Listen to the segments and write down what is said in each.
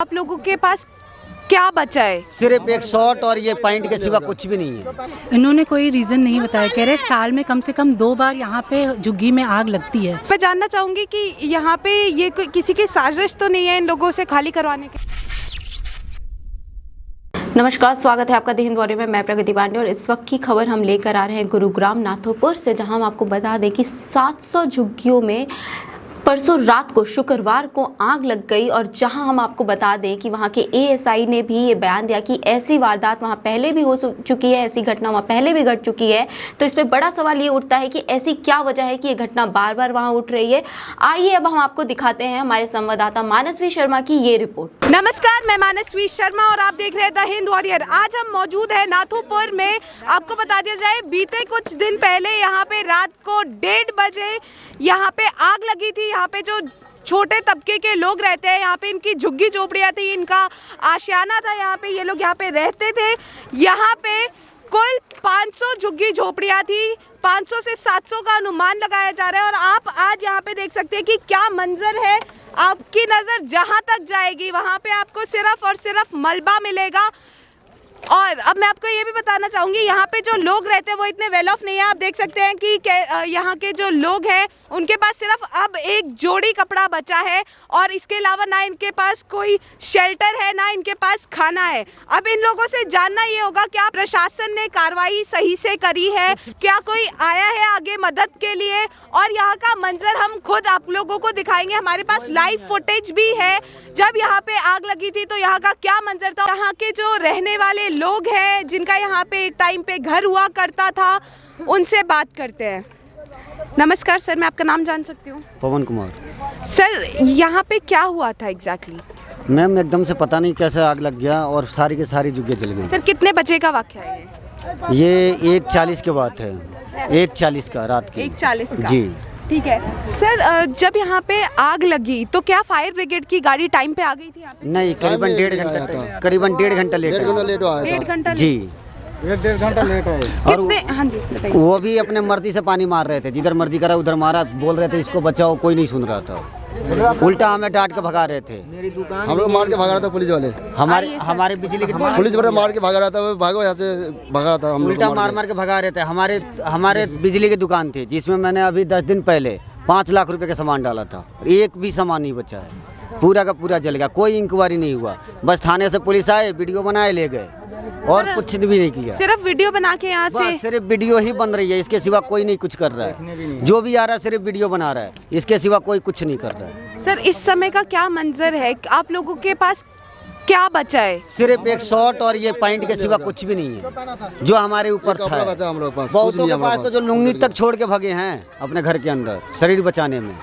आप लोगों के पास क्या बचा है? सिर्फ एक शॉट और ये पॉइंट के सिवा कुछ भी नहीं है। इन्होंने कोई रीज़न नहीं बताया। कह रहे साल में कम से कम 2 बार यहाँ पे झुग्गी में आग लगती है। मैं जानना चाहूंगी कि यहाँ पे ये कोई किसी की साजिश तो नहीं है इन लोगों से खाली करवाने की? नमस्कार, स्वागत है आपका द हिंद वॉरियर में। मैं प्रगति पांडे और इस वक्त की खबर हम लेकर आ रहे हैं गुरुग्राम नाथोपुर से, जहां हम आपको बता दें कि 700 झुग्गियों में परसों रात को शुक्रवार को आग लग गई। और जहां हम आपको बता दें कि वहां के एएसआई ने भी ये बयान दिया कि ऐसी वारदात वहां पहले भी हो चुकी है, ऐसी घटना वहां पहले भी घट चुकी है। तो इस पे बड़ा सवाल ये उठता है कि ऐसी क्या वजह है कि ये घटना बार बार वहां उठ रही है। आइए अब हम आपको दिखाते हैं हमारे संवाददाता मानसवी शर्मा की ये रिपोर्ट। नमस्कार, मैं मानसवी शर्मा और आप देख रहे हैं द हिंद वॉरियर। आज हम मौजूद हैं नाथोपुर में। आपको बता दिया जाए, बीते कुछ दिन पहले यहाँ पे रात को 1:30 बजे यहाँ पे आग लगी थी। यहाँ पे जो छोटे तबके के लोग रहते हैं, यहाँ पे इनकी झुग्गी झोपड़ियाँ थी, इनका आशियाना था, यहाँ पे ये लोग यहाँ पे रहते थे। यहाँ पे कुल 500 झुग्गी झोपड़ियाँ थी। 500 से 700 का अनुमान लगाया जा रहा है। और आप आज यहाँ पे देख सकते हैं कि क्या मंजर है। आपकी नज़र जहाँ तक जाएगी वहाँ पे आपको सिर्फ और सिर्फ मलबा मिलेगा। और अब मैं आपको ये भी बताना चाहूँगी, यहाँ पे जो लोग रहते हैं वो इतने वेल ऑफ नहीं है। आप देख सकते हैं कि यहाँ के जो लोग हैं उनके पास सिर्फ अब एक जोड़ी कपड़ा बचा है और इसके अलावा ना इनके पास कोई शेल्टर है, ना इनके पास खाना है। अब इन लोगों से जानना ये होगा क्या प्रशासन ने कार्रवाई सही से करी है, क्या कोई आया है आगे मदद के लिए। और यहाँ का मंजर हम खुद आप लोगों को दिखाएंगे। हमारे पास लाइव फुटेज भी है जब यहाँ पे आग लगी थी तो यहाँ का क्या मंजर था। यहाँ के जो रहने वाले लोग हैं जिनका यहाँ पे एक टाइम पे घर हुआ करता था, उनसे बात करते हैं। नमस्कार सर, मैं आपका नाम जान सकती हूँ? पवन कुमार। सर, यहाँ पे क्या हुआ था एग्जैक्टली? मैम एकदम से पता नहीं कैसे आग लग गया और सारी की सारी झुग्गियाँ जल गई। सर, कितने बजे का वाक़या है ये 1:40 के बात है। 1:40 का रात के 1:40 का? जी ठीक है सर। जब यहाँ पे आग लगी तो क्या फायर ब्रिगेड की गाड़ी टाइम पे आ गई थी यहाँ पे? नहीं, करीबन 1.5 घंटा, करीबन 1.5 घंटा लेट है। 1.5 घंटा जी, 1.5 घंटा लेट है। कितने? हाँ जी बताइए। वो भी अपने मर्जी से पानी मार रहे थे, जिधर मर्जी करा उधर मारा। बोल रहे थे इसको बचाओ, कोई नहीं सुन रहा था। उल्टा हमें डांट के भगा रहे थे। हम लोग मार के भगा रहा था पुलिस वाले। हमारे बिजली की पुलिस वाले मार के भगा रहा था, भागो यहाँ से भगा रहा था। हम उल्टा मार के भगा रहे थे। हमारे बिजली की दुकान थी जिसमें मैंने अभी 10 दिन पहले 5 लाख रुपए का सामान डाला था। एक भी सामान नहीं बचा है, पूरा का पूरा जल गया। कोई इंक्वायरी नहीं हुआ, बस थाने से पुलिस आए, वीडियो बनाए ले गए और कुछ भी नहीं किया। सिर्फ वीडियो बना के यहाँ से? सिर्फ वीडियो ही बन रही है, इसके सिवा कोई नहीं कुछ कर रहा है। जो भी आ रहा है सिर्फ वीडियो बना रहा है, इसके सिवा कोई कुछ नहीं कर रहा है। सर, इस समय का क्या मंजर है? आप लोगों के पास क्या बचा है? सिर्फ एक शॉट और ये पॉइंट के सिवा कुछ भी नहीं है जो हमारे ऊपर था। हम लोग पास बहुतों के पास तो जो लुंगी तक छोड़ के भगे हैं अपने घर के अंदर शरीर बचाने में।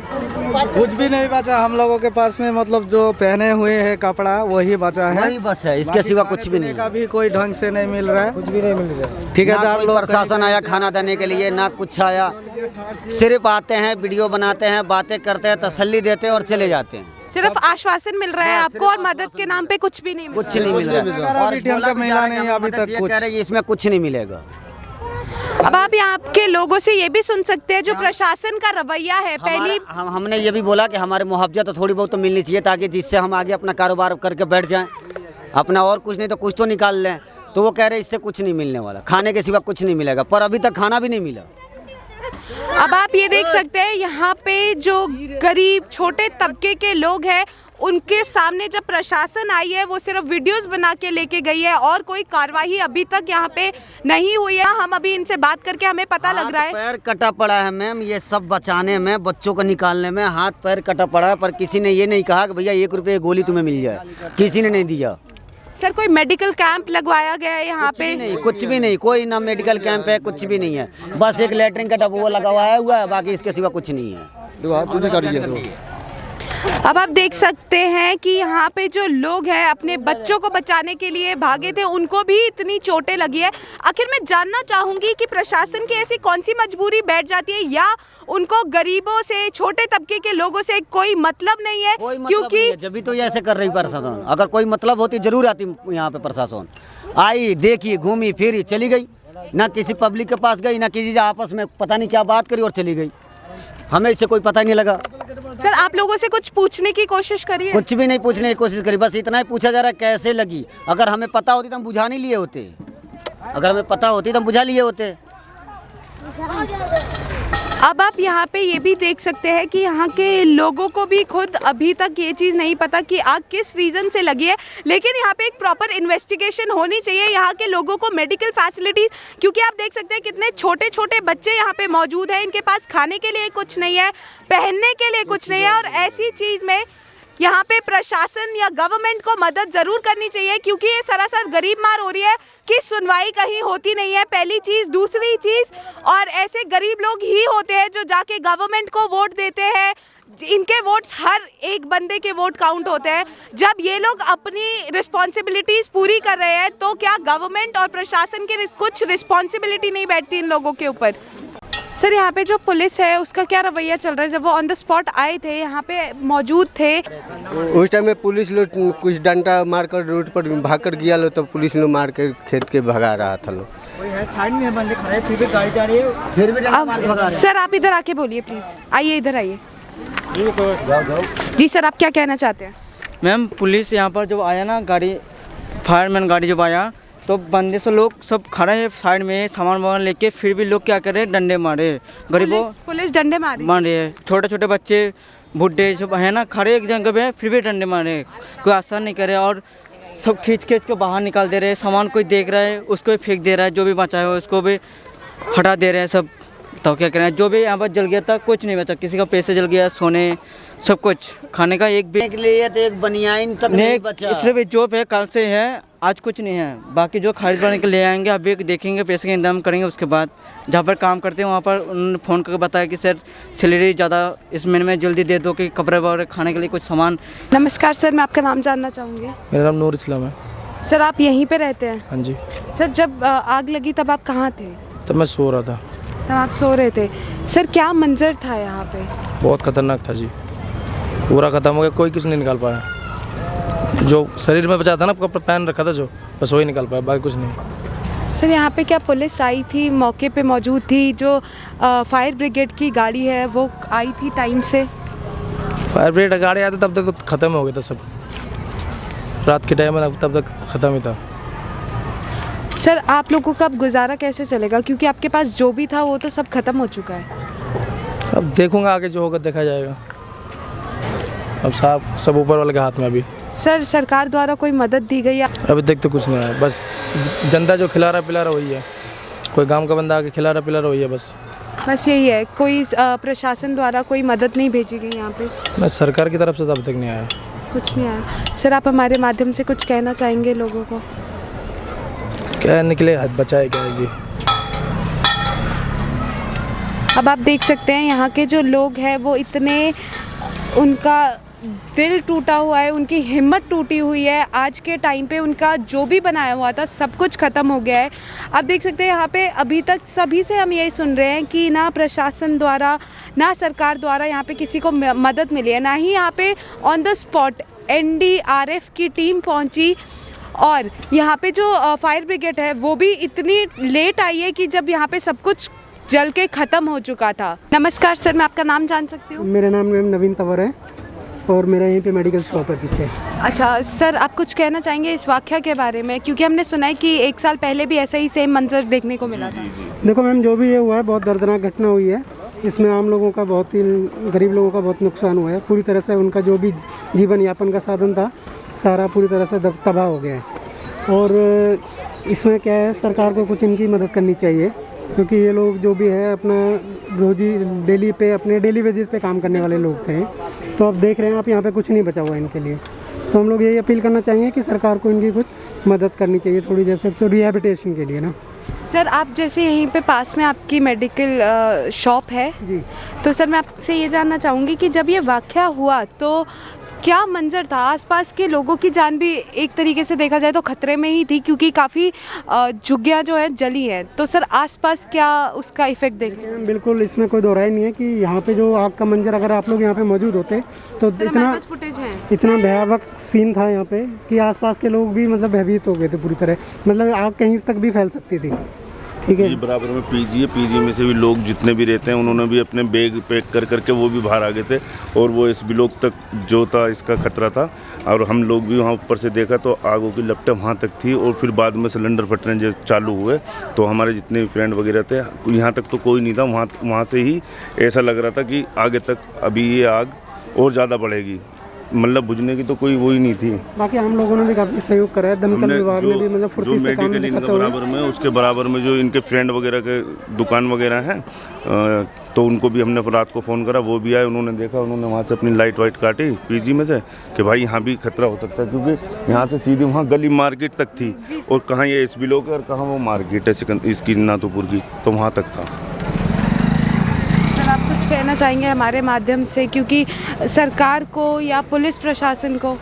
कुछ भी नहीं बचा हम लोगों के पास में, मतलब जो पहने हुए है कपड़ा वही बचा है, वही बस है, इसके सिवा कुछ भी नहीं का भी कोई ढंग से नहीं मिल रहा है, कुछ भी नहीं मिल रहा है। ठेकेदार लोग, प्रशासन आया खाना देने के लिए, ना कुछ आया। सिर्फ आते हैं, वीडियो बनाते हैं, बातें करते हैं, तसल्ली देते हैं और चले जाते हैं। सिर्फ आश्वासन मिल रहा है आपको और मदद के नाम पे कुछ भी नहीं मिल कुछ नहीं मिल रहा। और मिला नहीं अभी तक कुछ। इसमें कुछ नहीं मिलेगा। अब आप यहाँ के लोगों से ये भी सुन सकते हैं जो प्रशासन का रवैया है। पहली हमने ये भी बोला कि हमारे मुआवजा तो थोड़ी बहुत तो मिलनी चाहिए, ताकि जिससे हम आगे अपना कारोबार करके बैठ जाएं अपना, और कुछ नहीं तो कुछ तो निकाल लें। तो वो कह रहे इससे कुछ नहीं मिलने वाला, खाने के सिवा कुछ नहीं मिलेगा। पर अभी तक खाना भी नहीं मिला। अब आप ये देख सकते हैं यहाँ पे जो गरीब छोटे तबके के लोग हैं उनके सामने जब प्रशासन आई है वो सिर्फ वीडियोस बना के लेके गई है और कोई कार्रवाई अभी तक यहाँ पे नहीं हुई है। हम अभी इनसे बात करके हमें पता लग रहा है पैर कटा पड़ा है मैम, ये सब बचाने में, बच्चों को निकालने में हाथ पैर कटा पड़ा है। पर किसी ने ये नहीं कहा कि भैया 1 रुपये गोली तुम्हें मिल जाए, किसी ने नहीं दिया। सर, कोई मेडिकल कैंप लगवाया गया है यहाँ पे? नहीं, कुछ भी नहीं, कोई ना मेडिकल कैंप है, कुछ भी नहीं है। बस एक लेटरिन का डब्बा लगवाया हुआ है, बाकी इसके सिवा कुछ नहीं है। अब आप देख सकते हैं कि यहाँ पे जो लोग हैं अपने बच्चों को बचाने के लिए भागे थे, उनको भी इतनी चोटें लगी है। आखिर मैं जानना चाहूँगी कि प्रशासन की ऐसी कौन सी मजबूरी बैठ जाती है, या उनको गरीबों से, छोटे तबके के लोगों से कोई मतलब नहीं है? क्योंकि जब भी तो ये ऐसे कर रही प्रशासन। अगर कोई मतलब होती जरूर आती यहाँ पे प्रशासन। आई, देखी, घूमी फिरी, चली गई। ना किसी पब्लिक के पास गई, ना किसी से आपस में पता नहीं क्या बात करी और चली गई। हमें इससे कोई पता ही नहीं लगा। सर आप लोगों से कुछ पूछने की कोशिश करिए। कुछ भी नहीं पूछने की कोशिश करी, बस इतना ही पूछा जा रहा है कैसे लगी। अगर हमें पता होती तो हम बुझा नहीं लिए होते, अगर हमें पता होती तो हम बुझा लिए होते। अब आप यहाँ पे ये भी देख सकते हैं कि यहाँ के लोगों को भी खुद अभी तक ये चीज़ नहीं पता कि आग किस रीज़न से लगी है, लेकिन यहाँ पे एक प्रॉपर इन्वेस्टिगेशन होनी चाहिए। यहाँ के लोगों को मेडिकल फैसिलिटीज़, क्योंकि आप देख सकते हैं कितने छोटे छोटे बच्चे यहाँ पे मौजूद हैं, इनके पास खाने के लिए कुछ नहीं है, पहनने के लिए कुछ नहीं है, और ऐसी चीज़ में यहाँ पे प्रशासन या गवर्नमेंट को मदद ज़रूर करनी चाहिए, क्योंकि ये सरासर गरीब मार हो रही है कि सुनवाई कहीं होती नहीं है, पहली चीज़। दूसरी चीज़, और ऐसे गरीब लोग ही होते हैं जो जाके गवर्नमेंट को वोट देते हैं, इनके वोट्स हर एक बंदे के वोट काउंट होते हैं। जब ये लोग अपनी रिस्पॉन्सिबिलिटीज़ पूरी कर रहे हैं तो क्या गवर्नमेंट और प्रशासन की कुछ रिस्पॉन्सिबिलिटी नहीं बैठती इन लोगों के ऊपर? सर यहाँ पे जो पुलिस है उसका क्या रवैया चल रहा है? जब वो ऑन द स्पॉट आए थे, यहाँ पे मौजूद थे, उस टाइम में पुलिस लोग कुछ डंडा मारकर रोड पर भाग कर गया लो, तो पुलिस लोग मार कर खेत के भगा रहा था लोग। अब सर आप इधर आके बोलिए प्लीज़, आइए इधर आइए। जी सर आप क्या कहना चाहते हैं? मैम पुलिस यहाँ पर जब आया ना, गाड़ी फायरमैन गाड़ी जब आया तो बंदे से लोग सब खड़े हैं साइड में सामान वामान लेके, फिर भी लोग क्या कर रहे हैं, डंडे मारे गरीबों, पुलिस डंडे मार रहे हैं। छोटे छोटे बच्चे बुढ़े सब है ना खड़े एक जगह पे, फिर भी डंडे मारे, कोई आसान नहीं करे, और सब खींच खींच के बाहर निकाल दे रहे हैं। सामान कोई देख रहा है उसको भी फेंक दे रहा है, जो भी बचा है उसको भी हटा दे रहे हैं सब। तो क्या करें, जो भी यहाँ पर जल गया था कुछ नहीं बचा, किसी का पैसे जल गया, सोने सब कुछ, खाने का एक भी लिए तो एक बनियाइन तक नहीं बचा। सिर्फ जो पे कल से है, आज कुछ नहीं है, बाकी जो खरीद करने के ले आएंगे, अभी देखेंगे, पैसे का इंतजाम करेंगे। उसके बाद जहाँ पर काम करते हैं वहाँ पर उन्होंने फ़ोन करके बताया कि सर सैलरी ज़्यादा इस महीने में जल्दी दे दो, कि कपड़े वगैरह खाने के लिए कुछ सामान। नमस्कार सर, मैं आपका नाम जानना चाहूँगी। मेरा नाम नूर इस्लाम है। सर आप यहीं पे रहते हैं? हाँ जी। सर जब आग लगी तब आप कहाँ थे? तब मैं सो रहा था। तब आप सो रहे थे। सर क्या मंजर था यहाँ पे? बहुत खतरनाक था जी, पूरा ख़त्म हो गया, कोई कुछ नहीं निकाल पाया। जो शरीर में बचा था ना, कपड़ा पहन रखा था जो, बस वही निकाल पाया, बाकी कुछ नहीं। सर यहाँ पे क्या पुलिस आई थी, मौके पे मौजूद थी? जो फायर ब्रिगेड की गाड़ी है वो आई थी टाइम से? फायर ब्रिगेड गाड़ी आई थी तब तक तो ख़त्म हो गया था सब, रात के टाइम में तब तक ख़त्म ही था। सर आप लोगों का अब गुजारा कैसे चलेगा, क्योंकि आपके पास जो भी था वो तो सब खत्म हो चुका है? अब देखूंगा आगे जो होगा देखा जाएगा, अब साहब सब ऊपर वाले के हाथ में। अभी सर सरकार द्वारा कोई मदद दी गई? अभी तक तो कुछ नहीं है, बस जनता जो खिला रहा पिला रहा वही है, कोई गांव का बंदा आके खिला रहा पिला रहा वही है, बस यही है। कोई प्रशासन द्वारा कोई मदद नहीं भेजी गई यहाँ पे? बस सरकार की तरफ से तो अभी तक नहीं आया, कुछ नहीं आया। सर आप हमारे माध्यम से कुछ कहना चाहेंगे लोगों को? क्या निकले हाथ बचाए क्या है जी। अब आप देख सकते हैं यहाँ के जो लोग हैं वो इतने, उनका दिल टूटा हुआ है, उनकी हिम्मत टूटी हुई है। आज के टाइम पे उनका जो भी बनाया हुआ था सब कुछ ख़त्म हो गया है। आप देख सकते हैं यहाँ पे अभी तक सभी से हम यही सुन रहे हैं कि ना प्रशासन द्वारा ना सरकार द्वारा यहाँ पे किसी को मदद मिली है, ना ही यहाँ पे ऑन द स्पॉट NDRF की टीम पहुँची, और यहाँ पे जो फायर ब्रिगेड है वो भी इतनी लेट आई है कि जब यहाँ पे सब कुछ जल के ख़त्म हो चुका था। नमस्कार सर, मैं आपका नाम जान सकती हूँ? मेरा नाम नवीन तंवर है और मेरा यहीं पे मेडिकल शॉप है पीछे। अच्छा सर, आप कुछ कहना चाहेंगे इस वाक़या के बारे में, क्योंकि हमने सुना है कि 1 साल पहले भी ऐसा ही सेम मंजर देखने को मिला था। देखो मैम, जो भी ये हुआ है बहुत दर्दनाक घटना हुई है, इसमें आम लोगों का, बहुत ही गरीब लोगों का बहुत नुकसान हुआ है। पूरी तरह से उनका जो भी जीवन यापन का साधन था सारा पूरी तरह से तबाह हो गया है। और इसमें क्या है, सरकार को कुछ इनकी मदद करनी चाहिए, क्योंकि ये लोग जो भी है अपना रोजी डेली पे, अपने डेली वेजेस पे काम करने वाले लोग थे। तो अब देख रहे हैं आप यहाँ पे कुछ नहीं बचा हुआ इनके लिए। तो हम लोग यही अपील करना चाहेंगे कि सरकार को इनकी कुछ मदद करनी चाहिए थोड़ी, जैसे तो रिहैबिलिटेशन के लिए ना। सर आप जैसे यहीं पे पास में आपकी मेडिकल शॉप है जी, तो सर मैं आपसे ये जानना चाहूँगी कि जब ये वाक़या हुआ तो क्या मंजर था? आसपास के लोगों की जान भी एक तरीके से देखा जाए तो खतरे में ही थी, क्योंकि काफ़ी झुग्गियाँ जो है जली है। तो सर आसपास क्या उसका इफेक्ट देखें? बिल्कुल, इसमें कोई दो राय नहीं है कि यहाँ पे जो आग का मंजर, अगर आप लोग यहाँ पे मौजूद होते तो इतना भयावह सीन था यहाँ पे कि आसपास के लोग भी मतलब भयभीत हो गए थे पूरी तरह। मतलब आग कहीं तक भी फैल सकती थी। ठीक है। ये बराबर में पीजी है, पीजी में से भी लोग जितने भी रहते हैं उन्होंने भी अपने बैग पैक कर करके वो भी बाहर आ गए थे और वो इस ब्लॉक तक जो था इसका खतरा था और हम लोग भी वहाँ ऊपर से देखा तो आगों की लपटें वहाँ तक थी और फिर बाद में सिलेंडर फटने जो चालू हुए तो हमारे जितने भी फ्रेंड वगैरह थे यहाँ तक तो कोई नहीं था, वहाँ से ही ऐसा लग रहा था कि आगे तक अभी ये आग और ज़्यादा बढ़ेगी, मतलब बुझने की तो कोई वो ही नहीं थी। बाकी हम लोगों ने भी काफ़ी सहयोग करा है, दमकल विभाग ने भी मतलब फुर्ती से काम दिखाते हुए बराबर में उसके बराबर में जो इनके फ्रेंड वगैरह के दुकान वगैरह हैं तो उनको भी हमने रात को फ़ोन करा, वो भी आए, उन्होंने देखा, उन्होंने वहाँ से अपनी लाइट वाइट काटी पीजी में से कि भाई यहाँ भी खतरा हो सकता है क्योंकि यहाँ से सीधी वहाँ गली मार्केट तक थी और कहाँ ये एस ब्लॉक है और कहाँ वो मार्केट है इसकी नाथोपुर की, तो वहाँ तक था। आप कुछ कहना चाहेंगे हमारे माध्यम से, क्योंकि सरकार को या पुलिस प्रशासन को?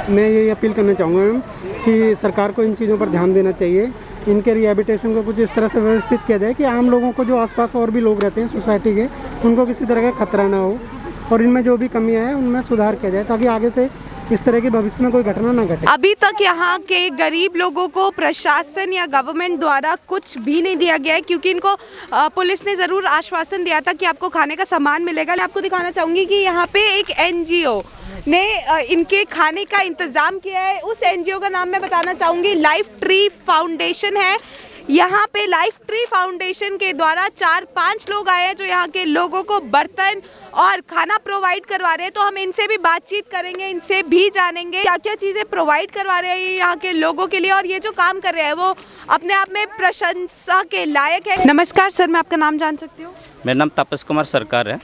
मैं यही अपील करना चाहूँगा मैम कि सरकार को इन चीज़ों पर ध्यान देना चाहिए, इनके रिहेबिलिटेशन को कुछ इस तरह से व्यवस्थित किया जाए कि आम लोगों को जो आसपास और भी लोग रहते हैं सोसाइटी के उनको किसी तरह का खतरा ना हो और इनमें जो भी कमियां हैं उनमें सुधार किया जाए ताकि आगे से इस तरह की भविष्य में कोई घटना ना घटे। अभी तक यहाँ के गरीब लोगों को प्रशासन या गवर्नमेंट द्वारा कुछ भी नहीं दिया गया है, क्योंकि इनको पुलिस ने ज़रूर आश्वासन दिया था कि आपको खाने का सामान मिलेगा। मैं आपको दिखाना चाहूँगी कि यहाँ पे एक NGO ने इनके खाने का इंतज़ाम किया है। उस NGO का नाम मैं बताना चाहूँगी, लाइफ ट्री फाउंडेशन है। यहाँ पे लाइफ ट्री फाउंडेशन के द्वारा 4-5 लोग आए हैं जो यहाँ के लोगों को बर्तन और खाना प्रोवाइड करवा रहे हैं। तो हम इनसे भी बातचीत करेंगे, इनसे भी जानेंगे क्या क्या चीज़ें प्रोवाइड करवा रहे हैं ये यहाँ के लोगों के लिए, और ये जो काम कर रहे हैं वो अपने आप में प्रशंसा के लायक है। नमस्कार सर, मैं आपका नाम जान सकती हूँ? मेरा नाम तापस कुमार सरकार है।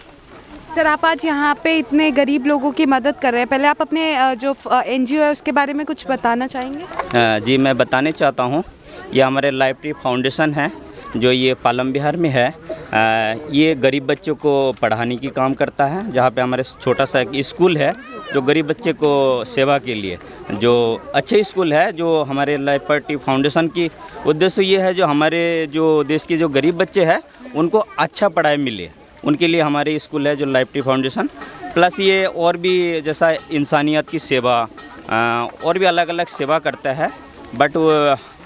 सर, आप आज यहाँ पे इतने गरीब लोगों की मदद कर रहे हैं, पहले आप अपने जो NGO है उसके बारे में कुछ बताना चाहेंगे? जी, मैं बताने चाहता हूँ, ये हमारे लाइफ ट्री फाउंडेशन है जो ये पालम बिहार में है। ये गरीब बच्चों को पढ़ाने की काम करता है, जहाँ पे हमारे छोटा सा एक स्कूल है जो गरीब बच्चे को सेवा के लिए, जो अच्छे स्कूल है। जो हमारे लाइफ ट्री फाउंडेशन की उद्देश्य ये है जो हमारे जो देश के जो गरीब बच्चे हैं उनको अच्छा पढ़ाई मिले, उनके लिए हमारे स्कूल है जो लाइफ ट्री फाउंडेशन। प्लस ये और भी जैसा इंसानियत की सेवा और भी अलग अलग सेवा करता है, बट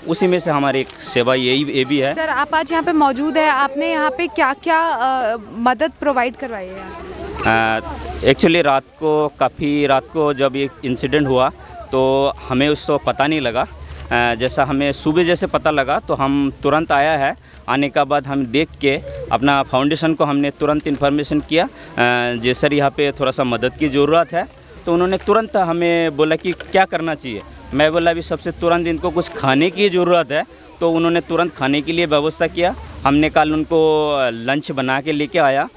उसी में से हमारी एक सेवा ये भी है। सर, आप आज यहाँ पे मौजूद है, आपने यहाँ पे क्या क्या मदद प्रोवाइड करवाई है? एक्चुअली रात को जब ये इंसिडेंट हुआ तो हमें उसको पता नहीं लगा। जैसा हमें सुबह जैसे पता लगा तो हम तुरंत आया है। आने के बाद हम देख के अपना फाउंडेशन को हमने तुरंत इन्फॉर्मेशन किया, जे सर यहाँ पे थोड़ा सा मदद की ज़रूरत है। तो उन्होंने तुरंत हमें बोला कि क्या करना चाहिए। मैं बोला अभी सबसे तुरंत इनको कुछ खाने की ज़रूरत है, तो उन्होंने तुरंत खाने के लिए व्यवस्था किया। हमने कल उनको लंच बना के लेके आया,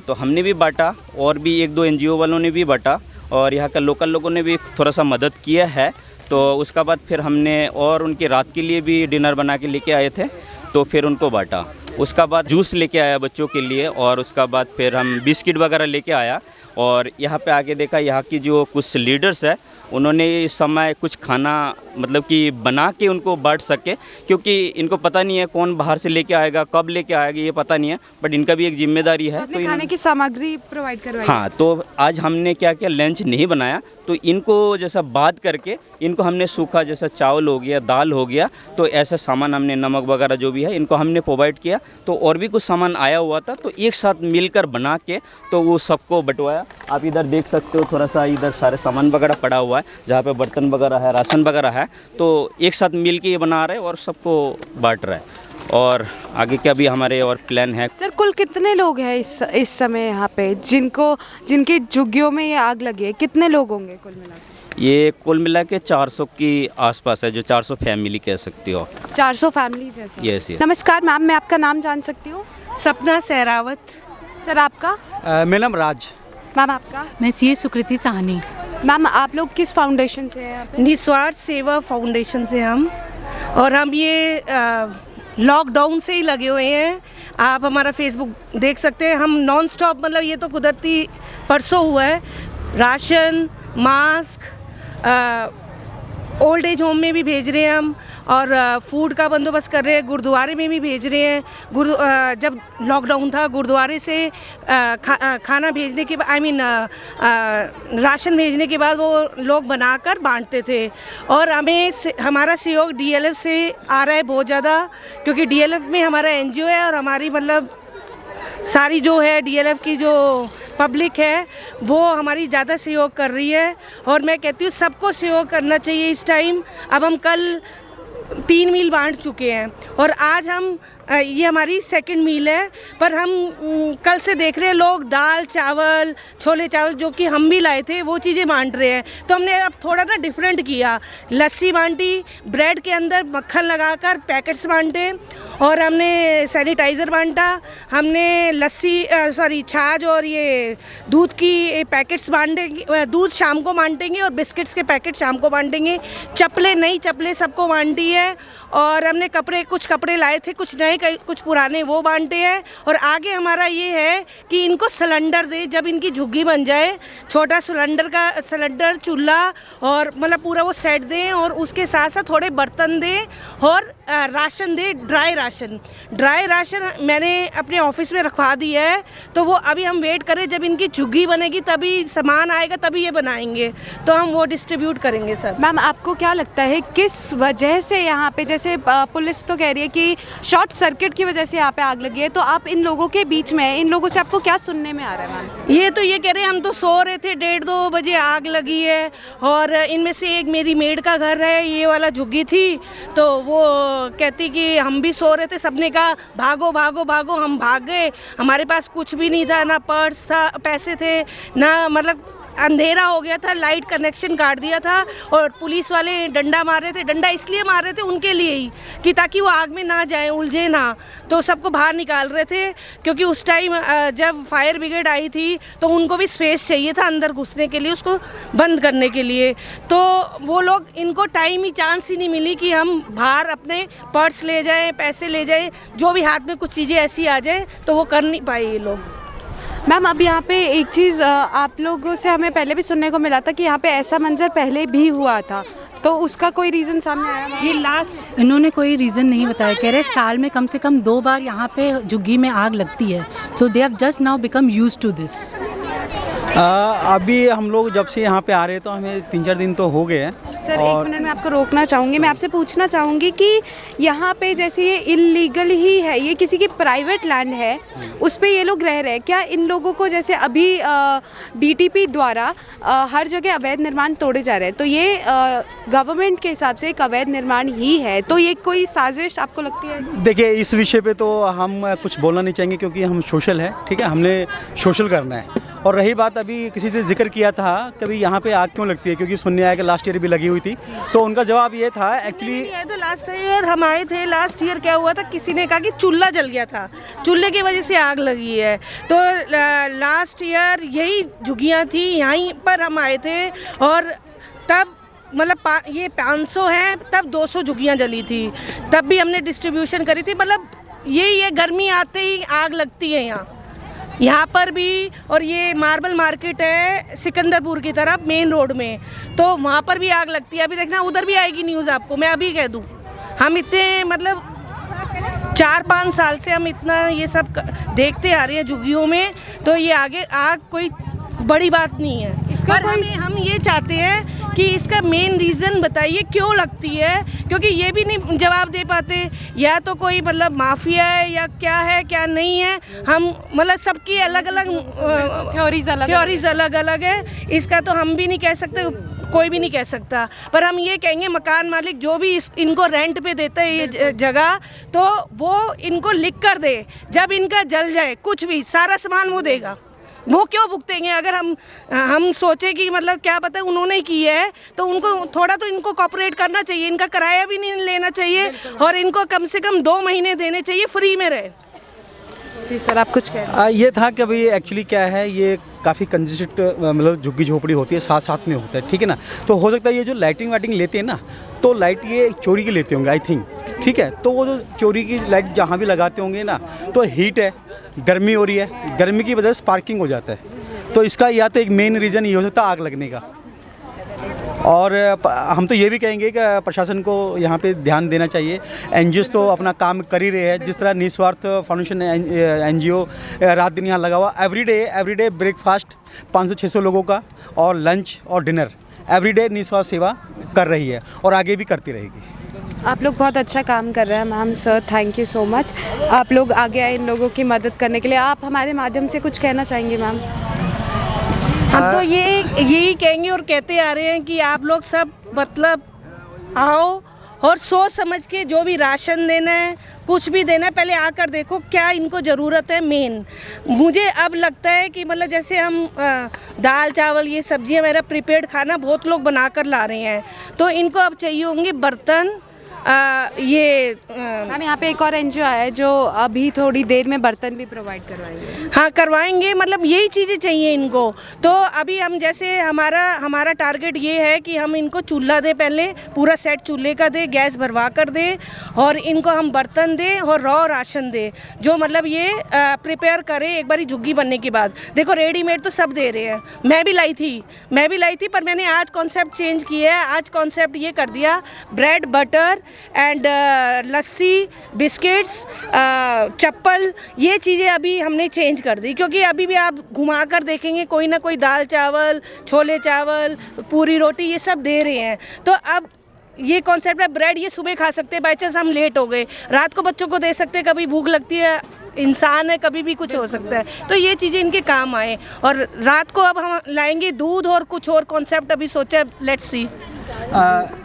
तो हमने भी बांटा और भी 1-2 NGO वालों ने भी बांटा और यहाँ का लोकल लोगों ने भी थोड़ा सा मदद किया है। तो उसका बाद फिर हमने और उनके रात के लिए भी डिनर बना के लेके आए थे, तो फिर उनको बांटा। उसका बाद जूस लेके आया बच्चों के लिए और उसका बाद फिर हम बिस्किट वगैरह लेके आया। और यहाँ पे आके देखा यहाँ की जो कुछ लीडर्स है उन्होंने इस समय कुछ खाना मतलब कि बना के उनको बांट सके, क्योंकि इनको पता नहीं है कौन बाहर से लेके आएगा, कब लेके आएगा, ये पता नहीं है, बट इनका भी एक जिम्मेदारी है। तो खाने की सामग्री प्रोवाइड करवाई। हाँ, तो आज हमने क्या किया, लंच नहीं बनाया तो इनको जैसा बात करके इनको हमने सूखा जैसा चावल हो गया, दाल हो गया, तो ऐसा सामान हमने नमक वगैरह जो भी है इनको हमने प्रोवाइड किया। तो और भी कुछ सामान आया हुआ था तो एक साथ मिलकर बना के तो वो सबको बंटवाया। आप इधर देख सकते हो, थोड़ा सा इधर सारे सामान वगैरह पड़ा हुआ है, जहाँ पे बर्तन वगैरह है, राशन वगैरह है, तो एक साथ मिल के ये बना रहे और सबको बांट रहा है। और आगे क्या भी हमारे और प्लान है। सर, कुल कितने लोग हैं इस समय यहाँ पे जिनकी झुग्गियों में ये आग लगी है? कितने लोग होंगे कुल मिला के? ये कुल मिला के 400 की आसपास है, जो 400 फैमिली कह सकती हो। 400 फैमिलीज है सर? यस। नमस्कार मैम, मैं आपका नाम जान सकती हूँ? सपना सहरावत। सर, आपका? मेरा नाम राज। मैम, आपका? मैं CA सुकृति साहनी। मैम, आप लोग किस फाउंडेशन से हैं यहाँ पे? निस्वार्थ सेवा फाउंडेशन से हम, और हम ये लॉकडाउन से ही लगे हुए हैं। आप हमारा फेसबुक देख सकते हैं, हम नॉन स्टॉप, मतलब ये तो कुदरती परसों हुआ है, ration, mask, old age home में भी भेज रहे हैं हम, और फूड का बंदोबस्त कर रहे हैं, गुरुद्वारे में भी भेज रहे हैं। जब लॉकडाउन था गुरुद्वारे से खाना भेजने के बाद राशन भेजने के बाद वो लोग बनाकर बांटते थे। और हमारा सहयोग DLF से आ रहा है बहुत ज़्यादा, क्योंकि DLF में हमारा NGO है और हमारी मतलब सारी जो है DLF की जो पब्लिक है वो हमारी ज़्यादा सहयोग कर रही है। और मैं कहती हूँ सबको सहयोग करना चाहिए इस टाइम। अब हम कल 3 मील बांट चुके हैं और आज हम ये हमारी सेकंड मील है, पर हम कल से देख रहे हैं लोग दाल चावल छोले चावल जो कि हम भी लाए थे वो चीज़ें बांट रहे हैं। तो हमने अब थोड़ा ना डिफरेंट किया, लस्सी बांटी, ब्रेड के अंदर मक्खन लगाकर पैकेट्स बांटे और हमने सैनिटाइज़र बांटा, हमने छाछ और ये दूध की पैकेट्स बांटेंगे, दूध शाम को बांटेंगे और बिस्किट्स के पैकेट शाम को बांटेंगे। नई चप्पलें सबको बांटी है और हमने कुछ कपड़े लाए थे, कुछ नए कुछ पुराने वो बांटे हैं। और आगे हमारा ये है कि इनको सिलेंडर दे, जब इनकी झुग्गी बन जाए छोटा सिलेंडर चूल्हा और मतलब पूरा वो सेट दें और उसके साथ साथ थोड़े बर्तन दें और राशन दे, ड्राई राशन मैंने अपने ऑफिस में रखवा दिया है। तो वो अभी हम वेट करें, जब इनकी झुग्गी बनेगी तभी सामान आएगा तभी ये बनाएंगे, तो हम वो डिस्ट्रीब्यूट करेंगे सर। मैम आपको क्या लगता है किस वजह से यहाँ पे, जैसे पुलिस तो कह रही है कि शॉर्ट सर्किट की वजह से यहाँ पे आग लगी है, तो आप इन लोगों के बीच में इन लोगों से आपको क्या सुनने में आ रहा है मैम? ये कह रहे हैं हम तो सो रहे थे, 1:30-2 बजे आग लगी है और इनमें से एक मेरी मेड का घर है, ये वाला झुग्गी थी, तो वो कहती कि हम भी सो रहे थे, सबने कहा भागो भागो भागो, हम भाग गए। हमारे पास कुछ भी नहीं था, ना पर्स था, पैसे थे ना, मतलब अंधेरा हो गया था, लाइट कनेक्शन काट दिया था और पुलिस वाले डंडा मार रहे थे। डंडा इसलिए मार रहे थे उनके लिए ही कि ताकि वो आग में ना जाए, उलझे ना, तो सबको बाहर निकाल रहे थे। क्योंकि उस टाइम जब फायर ब्रिगेड आई थी तो उनको भी स्पेस चाहिए था अंदर घुसने के लिए, उसको बंद करने के लिए। तो वो लोग, इनको टाइम ही चांस ही नहीं मिली कि हम बाहर अपने पर्स ले जाएं, पैसे ले जाएं, जो भी हाथ में कुछ चीज़ें ऐसी आ जाए, तो वो कर नहीं पाए ये लोग। मैम अब यहाँ पे एक चीज़ आप लोगों से हमें पहले भी सुनने को मिला था कि यहाँ पे ऐसा मंजर पहले भी हुआ था, तो उसका कोई रीज़न सामने आया? ये लास्ट इन्होंने कोई रीज़न नहीं बताया, कह रहे साल में कम से कम 2 बार यहाँ पे झुग्गी में आग लगती है। So they have just now become used to this. अभी हम लोग जब से यहाँ पे आ रहे हैं तो हमें 3-4 दिन तो हो गए हैं। सर एक मिनट में आपको रोकना चाहूँगी, मैं आपसे पूछना चाहूँगी कि यहाँ पे जैसे ये इलीगल ही है, ये किसी की प्राइवेट लैंड है, उस पे ये लोग रह रहे हैं, क्या इन लोगों को जैसे अभी DTP द्वारा हर जगह अवैध निर्माण तोड़े जा रहे हैं, तो ये गवर्नमेंट के हिसाब से एक अवैध निर्माण ही है, तो ये कोई साजिश आपको लगती है? देखिए इस विषय पे तो हम कुछ बोलना नहीं चाहेंगे क्योंकि हम सोशल है, ठीक है, हमने सोशल करना है। और रही बात, अभी किसी से जिक्र किया था कभी यहाँ पे आग क्यों लगती है, क्योंकि सुनने आया कि लास्ट ईयर भी लगी हुई थी, तो उनका जवाब ये था एक्चुअली तो लास्ट ईयर हम आए थे, लास्ट ईयर क्या हुआ था, किसी ने कहा कि चूल्हा जल गया था, चूल्हे की वजह से आग लगी है। तो लास्ट ईयर यही झुग्गियाँ थी, यहीं पर हम आए थे और तब मतलब ये 500 हैं, तब 200 झुग्गियाँ जली थी, तब भी हमने डिस्ट्रीब्यूशन करी थी। मतलब यही है, गर्मी आते ही आग लगती है यहाँ पर भी। और ये मार्बल मार्केट है सिकंदरपुर की तरफ मेन रोड में, तो वहाँ पर भी आग लगती है। अभी देखना उधर भी आएगी न्यूज़ आपको, मैं अभी कह दूँ। हम इतने मतलब 4-5 साल से हम इतना ये सब देखते आ रहे हैं झुग्गियों में, तो ये आगे आग कोई बड़ी बात नहीं है। इसका हम ये चाहते हैं कि इसका मेन रीज़न बताइए क्यों लगती है, क्योंकि ये भी नहीं जवाब दे पाते, या तो कोई मतलब माफिया है या क्या है क्या नहीं है। हम मतलब सबकी अलग अलग थ्योरीज अलग अलग है, इसका तो हम भी नहीं कह सकते, कोई भी नहीं कह सकता। पर हम ये कहेंगे मकान मालिक जो भी इनको रेंट पे देता है ये जगह, तो वो इनको लिख कर दे, जब इनका जल जाए कुछ भी सारा सामान वो देगा, वो क्यों भुगतेंगे। अगर हम सोचे कि मतलब क्या पता उन्होंने की है, तो उनको थोड़ा तो इनको कॉपरेट करना चाहिए, इनका किराया भी नहीं लेना चाहिए और इनको कम से कम 2 महीने देने चाहिए, फ्री में रहे। जी सर आप कुछ कह रहे हैं? ये था कि अभी एक्चुअली क्या है, ये काफ़ी कंजेस्टेड मतलब झुग्गी झोपड़ी होती है, साथ साथ में होता है, ठीक है ना। तो हो सकता है ये जो लाइटिंग वाइटिंग लेते हैं ना, तो लाइट ये चोरी की लेते होंगे आई थिंक, ठीक है। तो वो जो चोरी की लाइट जहाँ भी लगाते होंगे ना, तो हीट है, गर्मी हो रही है, गर्मी की वजह से स्पार्किंग हो जाता है, तो इसका या तो एक मेन रीज़न ये हो सकता है आग लगने का। और हम तो ये भी कहेंगे कि प्रशासन को यहाँ पे ध्यान देना चाहिए। एनजीओ तो अपना काम कर ही रहे हैं, जिस तरह निस्वार्थ फाउंडेशन एनजीओ रात दिन यहाँ लगा हुआ, एवरीडे ब्रेकफास्ट 500-600 लोगों का और लंच और डिनर एवरीडे निस्वार्थ सेवा कर रही है और आगे भी करती रहेगी। आप लोग बहुत अच्छा काम कर रहे हैं ma'am. Sir thank you so much. आप लोग आगे आए इन लोगों की मदद करने के लिए। आप हमारे माध्यम से कुछ कहना चाहेंगे मैम? हम तो यही कहेंगे और कहते आ रहे हैं कि आप लोग सब मतलब आओ और सोच समझ के जो भी राशन देना है, कुछ भी देना है, पहले आकर देखो क्या इनको ज़रूरत है। मेन मुझे अब लगता है कि मतलब जैसे हम दाल चावल ये सब्जियां मेरा प्रिपेयर्ड खाना बहुत लोग बना कर ला रहे हैं, तो इनको अब चाहिए होंगे बर्तन। मैम यहाँ पे एक और एनजीओ आया है जो अभी थोड़ी देर में बर्तन भी प्रोवाइड करवाएंगे। हाँ करवाएंगे, मतलब यही चीज़ें चाहिए इनको। तो अभी हम जैसे हमारा टारगेट ये है कि हम इनको चूल्हा दे, पहले पूरा सेट चूल्हे का दे, गैस भरवा कर दे, और इनको हम बर्तन दें और रॉ राशन दे, जो मतलब ये प्रिपेयर करें एक बारी झुग्गी बनने के बाद। देखो रेडीमेड तो सब दे रहे हैं, मैं भी लाई थी पर मैंने आज कॉन्सेप्ट चेंज किया है। आज कॉन्सेप्ट ये कर दिया, bread butter and lassi, biscuits, चप्पल, ये चीज़ें अभी हमने चेंज कर दी, क्योंकि अभी भी आप घुमा कर देखेंगे कोई ना कोई दाल चावल, छोले चावल, पूरी रोटी ये सब दे रहे हैं। तो अब ये कॉन्सेप्ट है, ब्रेड ये सुबह खा सकते हैं, बाई चांस हम लेट हो गए, रात को बच्चों को दे सकते हैं, कभी भूख लगती है, इंसान है, कभी भी कुछ हो सकता है, तो ये चीज़ें इनके काम आए। और रात को अब हम लाएंगे दूध और कुछ और कॉन्सेप्ट अभी सोचा, लेट्स सी।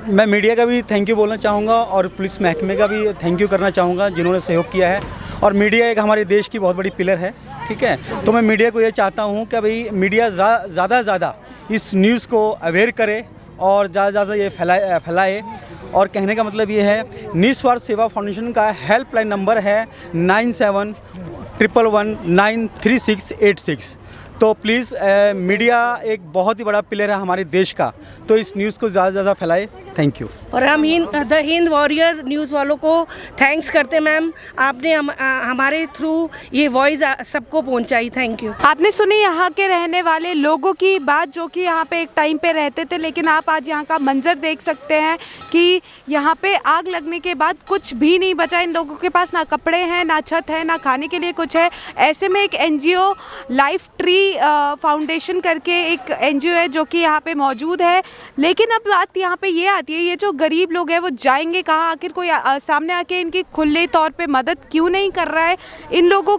मैं मीडिया का भी थैंक यू बोलना चाहूँगा और पुलिस महकमे का भी थैंक यू करना चाहूँगा जिन्होंने सहयोग किया है। और मीडिया एक हमारे देश की बहुत बड़ी पिलर है, ठीक है। तो मैं मीडिया को ये चाहता हूँ कि भाई मीडिया ज़्यादा से ज़्यादा इस न्यूज़ को अवेयर करे और ज़्यादा ये फैलाए। और कहने का मतलब ये है, निस्वार्थ सेवा फाउंडेशन का हेल्पलाइन नंबर है 9711193686। तो प्लीज़ मीडिया एक बहुत ही बड़ा पिलर है हमारे देश का, तो इस न्यूज़ को ज़्यादा से ज़्यादा फैलाए। Thank you. और हम द हिंद वॉरियर न्यूज़ वालों को थैंक्स करते हैं मैम, आपने हमारे थ्रू ये वॉइस सबको पहुंचाई। Thank you. आपने सुनी यहाँ के रहने वाले लोगों की बात, जो कि यहाँ पे एक टाइम पे रहते थे, लेकिन आप आज यहाँ का मंजर देख सकते हैं कि यहाँ पे आग लगने के बाद कुछ भी नहीं बचा। इन लोगों के पास ना कपड़े हैं, ना छत है, ना खाने के लिए कुछ है। ऐसे में एक एनजीओ लाइफ ट्री फाउंडेशन करके एक एनजीओ है जो कि यहाँ पे मौजूद है, लेकिन अब बात यहाँ पे ये आती है, ये जो गरीब लोग हैं वो जाएंगे कहाँ? आखिर कोई सामने आके इनकी खुले तौर पे मदद क्यों नहीं कर रहा है? इन लोगों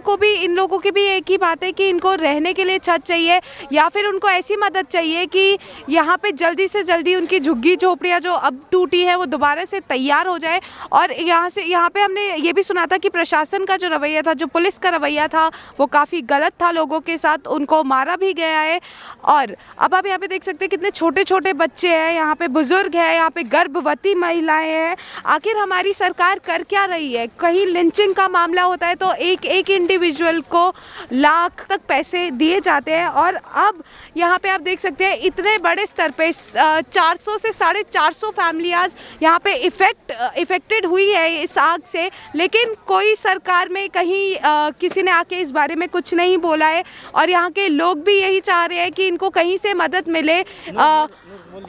की भी एक ही बात है कि इनको रहने के लिए छत चाहिए, या फिर उनको ऐसी मदद चाहिए कि यहाँ पे जल्दी से जल्दी उनकी झुग्गी झोपड़ियाँ जो अब टूटी है वो दोबारा से तैयार हो जाए। और यहाँ पे हमने ये भी सुना था कि प्रशासन का जो रवैया था, जो पुलिस का रवैया था, वो काफ़ी गलत था लोगों के साथ, उनको मारा भी गया है। और अब आप यहाँ पे देख सकते हैं कितने छोटे छोटे बच्चे हैं, यहाँ पे बुजुर्ग हैं, यहाँ पे गर्भवती महिलाएं हैं। आखिर हमारी सरकार कर क्या रही है? कहीं लिंचिंग का मामला होता है तो एक इंडिविजुअल को लाख तक पैसे दिए जाते हैं, और अब यहाँ पे आप देख सकते हैं इतने बड़े स्तर पे 400 से 450 फैमिलियाज यहाँ पे इफेक्टेड हुई है इस आग से, लेकिन कोई सरकार में कहीं किसी ने आके इस बारे में कुछ नहीं बोला है। और यहाँ के लोग भी यही चाह रहे हैं कि इनको कहीं से मदद मिले।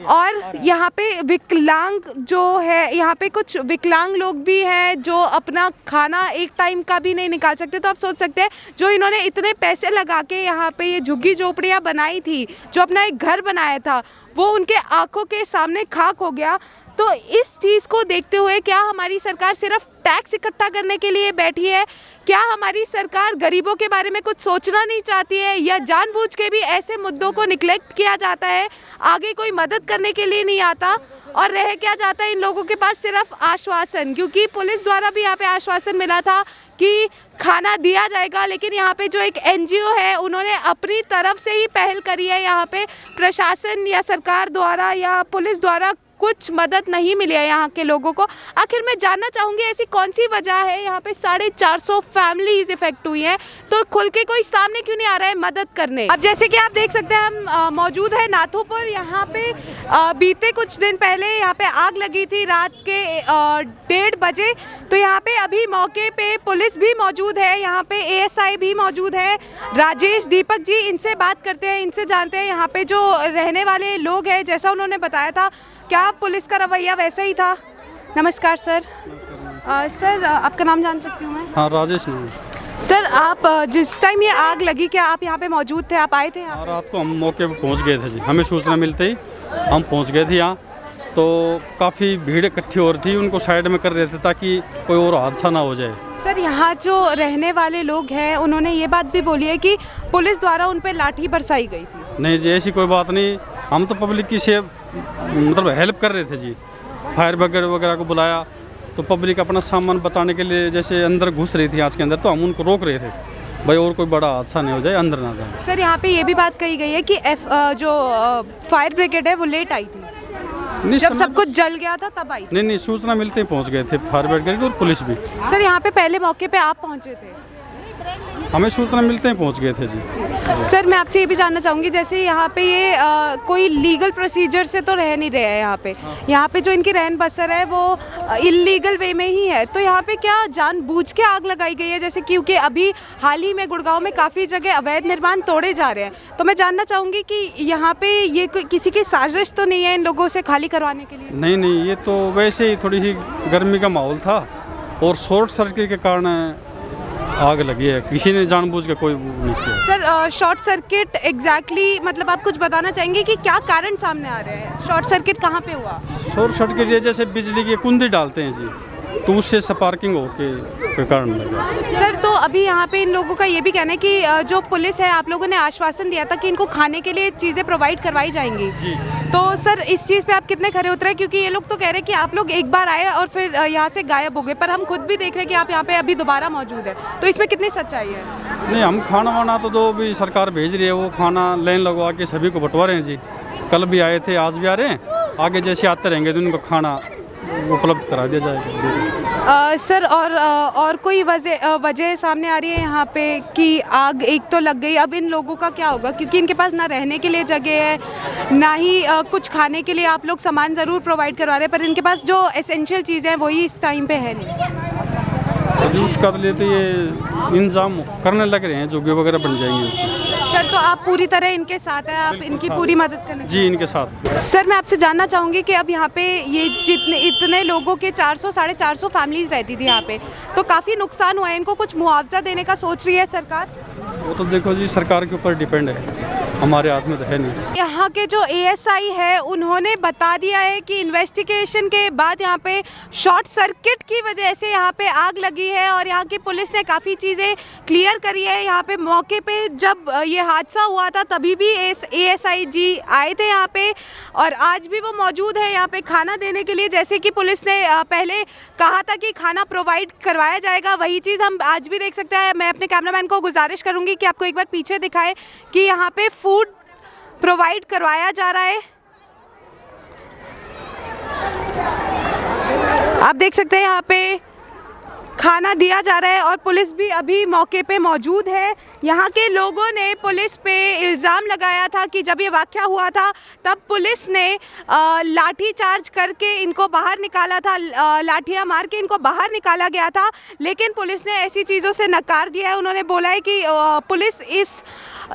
और यहाँ पे विकलांग जो है, यहाँ पे कुछ विकलांग लोग भी हैं जो अपना खाना एक टाइम का भी नहीं निकाल सकते। तो आप सोच सकते हैं जो इन्होंने इतने पैसे लगा के यहाँ पे ये झुग्गी झोपड़ियाँ बनाई थी, जो अपना एक घर बनाया था, वो उनके आंखों के सामने खाक हो गया। तो इस चीज़ को देखते हुए क्या हमारी सरकार सिर्फ टैक्स इकट्ठा करने के लिए बैठी है? क्या हमारी सरकार गरीबों के बारे में कुछ सोचना नहीं चाहती है, या जानबूझ के भी ऐसे मुद्दों को निग्लेक्ट किया जाता है, आगे कोई मदद करने के लिए नहीं आता और रह क्या जाता है इन लोगों के पास सिर्फ आश्वासन? क्योंकि पुलिस द्वारा भी यहाँ पे आश्वासन मिला था कि खाना दिया जाएगा, लेकिन यहाँ पे जो एक एनजीओ है उन्होंने अपनी तरफ से ही पहल करी है। यहाँ पे प्रशासन या सरकार द्वारा या पुलिस द्वारा कुछ मदद नहीं मिली है यहाँ के लोगों को। आखिर मैं जानना चाहूँगी ऐसी कौन सी वजह है? यहाँ पे 450 फैमिलीज इफेक्ट हुई हैं, तो खुल के कोई सामने क्यों नहीं आ रहा है मदद करने? अब जैसे कि आप देख सकते हैं हम मौजूद है नाथूपुर। यहाँ पे बीते कुछ दिन पहले यहाँ पे आग लगी थी रात के 1:30 बजे। तो यहाँ पे अभी मौके पे पुलिस भी मौजूद है, यहाँ पे एएसआई भी मौजूद है, राजेश दीपक जी, इनसे बात करते हैं, इनसे जानते हैं यहाँ पे जो रहने वाले लोग हैं, जैसा उन्होंने बताया था क्या पुलिस का रवैया वैसा ही था। नमस्कार सर। सर आपका नाम जान सकती हूँ मैं? हाँ, राजेश नाम। सर आप जिस टाइम ये आग लगी क्या आप यहाँ पे मौजूद थे, आप आए थे यहाँ? रात को हम मौके पर पहुँच गए थे जी, हमें सूचना मिलते ही हम पहुँच गए थे यहाँ। तो काफ़ी भीड़ इकट्ठी हो रही थी, उनको साइड में कर रहे थे ताकि कोई और हादसा ना हो जाए। सर यहाँ जो रहने वाले लोग हैं उन्होंने ये बात भी बोली है कि पुलिस द्वारा उन पर लाठी बरसाई गई थी। नहीं जी, ऐसी कोई बात नहीं, हम तो पब्लिक की से मतलब हेल्प कर रहे थे जी। फायर ब्रिगेड वगैरह को बुलाया तो पब्लिक अपना सामान बचाने के लिए जैसे अंदर घुस रही थी आज के अंदर, तो हम उनको रोक रहे थे भाई और कोई बड़ा हादसा नहीं हो जाए, अंदर ना जाए। सर यहाँ पे ये भी बात कही गई है कि जो फायर ब्रिगेड है वो लेट आई थी, जब सब कुछ जल गया था तब आई। नहीं, सूचना मिलते ही पहुंच गए थे फायर ब्रिगेड और पुलिस भी। सर यहाँ पे पहले मौके पे आप पहुँचे थे? हमें सूचना मिलते ही पहुंच गए थे जी। सर मैं आपसे ये भी जानना चाहूँगी, जैसे यहाँ पे ये कोई लीगल प्रोसीजर से तो रह नहीं रहे हैं यहाँ पे, यहाँ पे जो इनकी रहन बसर है वो इलीगल वे में ही है, तो यहाँ पे क्या जानबूझ के आग लगाई गई है? जैसे क्योंकि अभी हाल ही में गुड़गांव में काफ़ी जगह अवैध निर्माण तोड़े जा रहे हैं, तो मैं जानना चाहूँगी कि यहाँ पे ये किसी की साजिश तो नहीं है इन लोगों से खाली करवाने के लिए? नहीं, ये तो वैसे ही थोड़ी सी गर्मी का माहौल था और शॉर्ट सर्किट के कारण आग लगी है, किसी ने जानबूझ के कोई नहीं किया। सर शॉर्ट सर्किट एग्जैक्टली मतलब आप कुछ बताना चाहेंगे कि क्या कारण सामने आ रहे हैं? शॉर्ट सर्किट कहाँ पे हुआ? शॉर्ट सर्किट ये जैसे बिजली की कुंडी डालते हैं जी, तो उससे स्पार्किंग होके कारण लगा। सर तो अभी यहाँ पे इन लोगों का ये भी कहना है कि जो पुलिस है, आप लोगों ने आश्वासन दिया था कि इनको खाने के लिए चीज़ें प्रोवाइड करवाई जाएंगी, तो सर इस चीज़ पे आप कितने खरे उतरे हैं? क्योंकि ये लोग तो कह रहे हैं कि आप लोग एक बार आए और फिर यहाँ से गायब हो गए, पर हम खुद भी देख रहे हैं कि आप यहाँ पे अभी दोबारा मौजूद है, तो इसमें कितनी सच्चाई है? नहीं, हम खाना वाना तो जो भी सरकार भेज रही है वो खाना लाइन लगवा के सभी को बंटवा रहे हैं जी। कल भी आए थे, आज भी आ रहे हैं, आगे जैसे आते रहेंगे तो उनको खाना उपलब्ध करा दिया जाएगा। सर और कोई वजह सामने आ रही है यहाँ पे कि आग एक तो लग गई, अब इन लोगों का क्या होगा? क्योंकि इनके पास ना रहने के लिए जगह है, ना ही कुछ खाने के लिए आप लोग सामान ज़रूर प्रोवाइड करवा रहे हैं, पर इनके पास जो एसेंशियल चीज़ें हैं वही इस टाइम पे है नहीं। उसका लिए तो ये इंतजाम करने लग रहे हैं, झुग्गी वगैरह बन जाएंगे। सर तो आप पूरी तरह इनके साथ हैं, आप इनकी पूरी मदद करने जी, इनके साथ। सर मैं आपसे जानना चाहूँगी कि अब यहाँ पे ये इतने लोगों के 400-450 फैमिलीज रहती थी यहाँ पे, तो काफ़ी नुकसान हुआ है, इनको कुछ मुआवजा देने का सोच रही है सरकार? वो तो देखो जी, सरकार के ऊपर डिपेंड है, हमारे हाथ में तो है नहीं। यहाँ के जो एएसआई है उन्होंने बता दिया है कि इन्वेस्टिगेशन के बाद यहाँ पे शॉर्ट सर्किट की वजह से यहाँ पे आग लगी है और यहाँ की पुलिस ने काफ़ी चीज़ें क्लियर करी है। यहाँ पे मौके पे जब ये हादसा हुआ था तभी भी एएसआई जी आए थे यहाँ पे और आज भी वो मौजूद है यहाँ पे खाना देने के लिए। जैसे कि पुलिस ने पहले कहा था कि खाना प्रोवाइड करवाया जाएगा, वही चीज़ हम आज भी देख सकते हैं। मैं अपने कैमरामैन को गुजारिश करूँगी कि आपको एक बार पीछे दिखाए कि यहाँ पे फूड प्रोवाइड करवाया जा रहा है। आप देख सकते हैं यहाँ पे खाना दिया जा रहा है और पुलिस भी अभी मौके पे मौजूद है। यहाँ के लोगों ने पुलिस पे इल्ज़ाम लगाया था कि जब ये वाक़या हुआ था तब पुलिस ने लाठी चार्ज करके इनको बाहर निकाला था, लाठियाँ मार के इनको बाहर निकाला गया था, लेकिन पुलिस ने ऐसी चीज़ों से नकार दिया है। उन्होंने बोला है कि पुलिस इस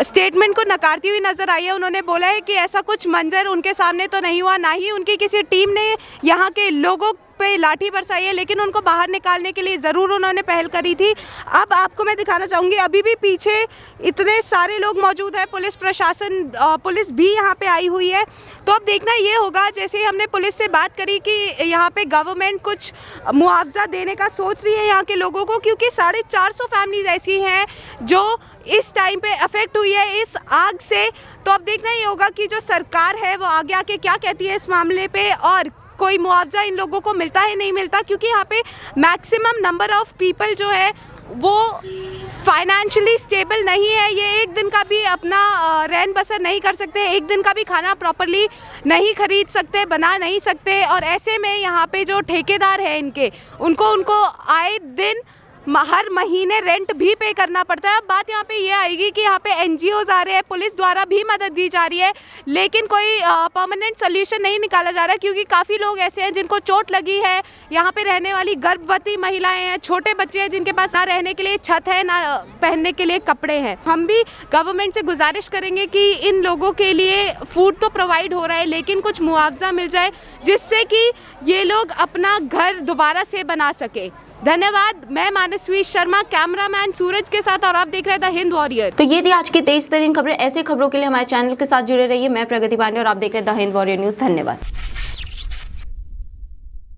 स्टेटमेंट को नकारती हुई नज़र आई है। उन्होंने बोला है कि ऐसा कुछ मंजर उनके सामने तो नहीं हुआ, ना ही उनकी किसी टीम ने यहाँ के लोगों पे लाठी बरसाई है, लेकिन उनको बाहर निकालने के लिए ज़रूर उन्होंने पहल करी थी। अब आपको मैं दिखाना चाहूँगी, अभी भी पीछे इतने सारे लोग मौजूद हैं, पुलिस प्रशासन, पुलिस भी यहाँ पे आई हुई है। तो अब देखना ये होगा, जैसे ही हमने पुलिस से बात करी कि यहाँ पे गवर्नमेंट कुछ मुआवजा देने का सोच रही है यहाँ के लोगों को, क्योंकि 450 फैमिलीज ऐसी हैं जो इस टाइम पे अफेक्ट हुई है इस आग से। तो अब देखना ये होगा कि जो सरकार है वो आगे आके क्या कहती है इस मामले पे और कोई मुआवजा इन लोगों को मिलता है नहीं मिलता, क्योंकि यहाँ पे मैक्सिमम नंबर ऑफ पीपल जो है वो फाइनेंशियली स्टेबल नहीं है। ये एक दिन का भी अपना रहन बसर नहीं कर सकते, एक दिन का भी खाना प्रॉपरली नहीं खरीद सकते, बना नहीं सकते। और ऐसे में यहाँ पे जो ठेकेदार है इनके उनको आए दिन हर महीने रेंट भी पे करना पड़ता है। अब बात यहाँ पे ये आएगी कि यहाँ पे NGOs आ रहे हैं, पुलिस द्वारा भी मदद दी जा रही है, लेकिन कोई परमानेंट सोल्यूशन नहीं निकाला जा रहा है, क्योंकि काफ़ी लोग ऐसे हैं जिनको चोट लगी है। यहाँ पे रहने वाली गर्भवती महिलाएं हैं, छोटे बच्चे हैं जिनके पास ना रहने के लिए छत है, ना पहनने के लिए कपड़े हैं। हम भी गवर्नमेंट से गुजारिश करेंगे कि इन लोगों के लिए फूड तो प्रोवाइड हो रहा है, लेकिन कुछ मुआवजा मिल जाए जिससे कि ये लोग अपना घर दोबारा से बना सके। धन्यवाद। मैं मानसवी शर्मा, कैमरामैन सूरज के साथ, और आप देख रहे हैं द हिंद वॉरियर। तो ये थी आज की तेज तरीन खबरें। ऐसी खबरों के लिए हमारे चैनल के साथ जुड़े रहिए। मैं प्रगति पांडे और आप देख रहे हैं द हिंद वॉरियर न्यूज़। धन्यवाद।